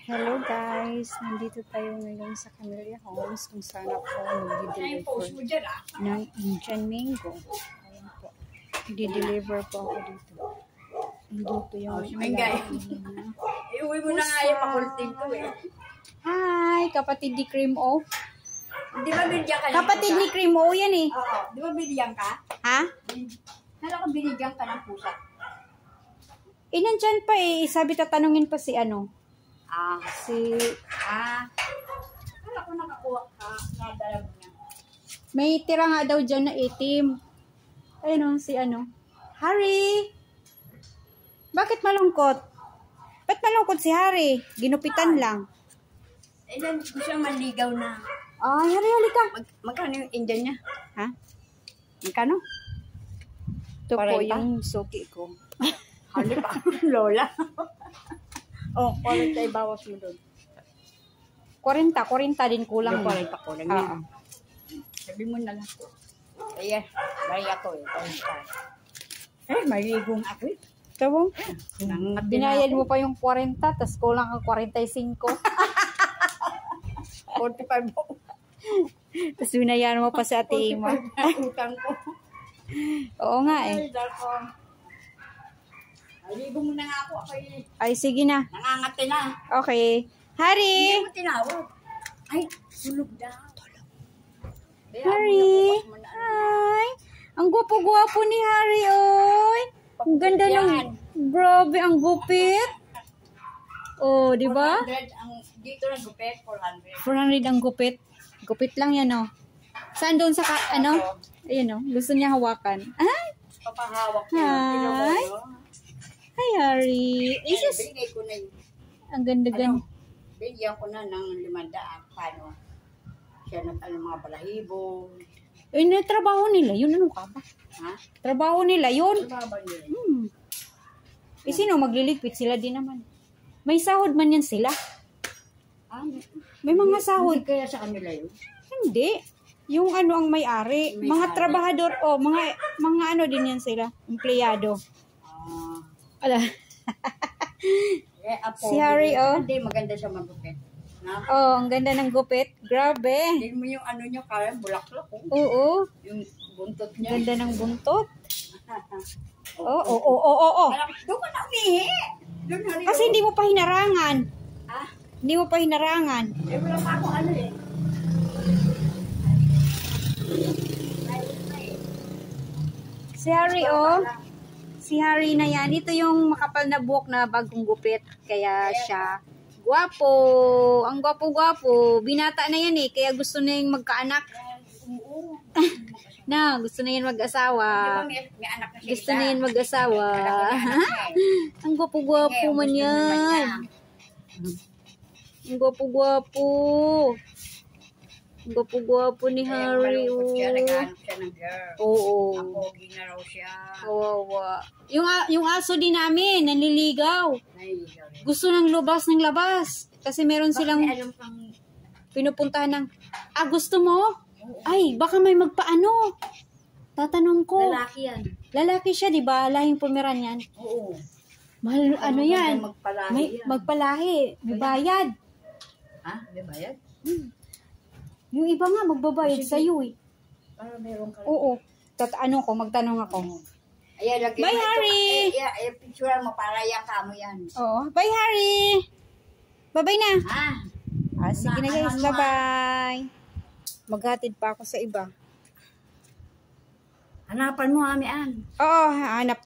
Hello guys, nandito tayo ngayon sa Camellia Homes kung saan ako mag-deliver ng Indian Mango. Ayan po. I-deliver po ako dito. Dito yung iuwi mo na nga yung pakulting ko eh. Hi, kapatid ni Cream O. Di ba binigyan ka ng Kapatid pusa? ni Cream O yan eh. Oo. Di ba binigyan ka? Ha? Nala ko binigyan ka ng pusa. Nandyan pa eh. Sabi tatanungin pa si ano. Wala ko nakakuha ka. Nadala mo niya. May tira nga daw dyan na itim. Ayun o, si ano. Harry! Bakit malungkot? Ba't malungkot si Harry? Ginupitan lang. Eh, then, gusto siya manligaw na. Ay, Harry, halika. Magkano yung Indian niya? Ha? Magkano? Ito po 40? yung suki ko. Halika, Lola. Oh, 40 ibawas mo doon. 40 din kulang. Yung 40 kulang Oo. yan. Sabi mo na lang. Ayan, may ako eh. Maligong ako eh. Tawang, Nangat binayad mo pa yung 40, tapos kulang ang 45. 45 mo. Tapos binayaran mo pa sa ate Ima. Utang ko. Oo nga eh. Ay, dako. Maligo mo na nga ako. Ay, sige na. Nangangati na. Okay. Harry! Hindi mo tinawag. Ay, tulog daw. Harry! Hi! Ang gwapo-gwapo ni Harry, oy! Ang ganda ng... Grabe, ang gupit! Oh, di ba? 400 ang dito na gupit, 400. 400 ang gupit. Gupit lang yan, oh. Saan doon sa... ano? Ayun, oh. Gusto niya hawakan. Ay! Papahawak Hi! Hi, Harry! Isis! Binigay ko na yun. Ang ganda-ganda. Bigyan ko na ng 500. Paano? Siya ng mga balahibo. Yun na trabaho nila. Yun, ano ka ba? Ha? Trabaho nila, yun. Ano ba yun? Eh, sino magliligpit? Sila din naman. May sahod man yan sila. May mga sahod. Hindi kaya sa kanila yun? Hindi. Yung ano ang may-ari. Mga trabahador. Oh, mga ano din yan sila. Empleyado. Ala. Si Harry, oh. Hindi, maganda siya magupit. Oh, ang ganda ng gupit. Grabe. Hindi mo yung ano niya, kaya bulaklak. Oo. Yung buntot niya. Ganda ng buntot. Oo. Doon ka na umihi. Doon, Harry. Kasi hindi mo pa hinarangan. Ah? Hindi mo pa hinarangan. Eh, wala pa ako ano eh. Si Harry, oh. Si Harry na yan. Ito yung makapal na buhok na bagong gupit. Kaya siya gwapo. Ang gwapo-gwapo. Binata na yan eh. Kaya gusto na yung magkaanak. Na, gusto na yan mag-asawa. May anak na siya. Gusto na yan mag-asawa. Ang gwapo-gwapo man yan. Ang gwapo-gwapo. Ang gwapo-gwapo ni Harry. Siya, naghanap siya ng girl. Oo. Pogi na raw siya. Kawawa. Yung aso din namin, nanliligaw. Nahihiraw. Gusto ng labas. Kasi meron silang May alam kang pinupuntahan ng, gusto mo? Ay, baka may magpaano. Tatanong ko. lalaki yan. Lalaki siya, di ba? Lahing Pomeranian. Oo. Mahal, ano yan? Magpalahi May yan. magpalahi. May bayad. Ha? May bayad? Yung iba nga, magbabayad sa'yo eh. Para meron ka. Oo. Magtanong ako. Ayan, lagi Bye, mo ito. Harry! Picture mo para ka mo yan. Oo. Bye, Harry! Bye-bye na. Sige na guys. Bye-bye. Maghatid pa ako sa iba. Hanapan mo, Amian. Oo, hanap.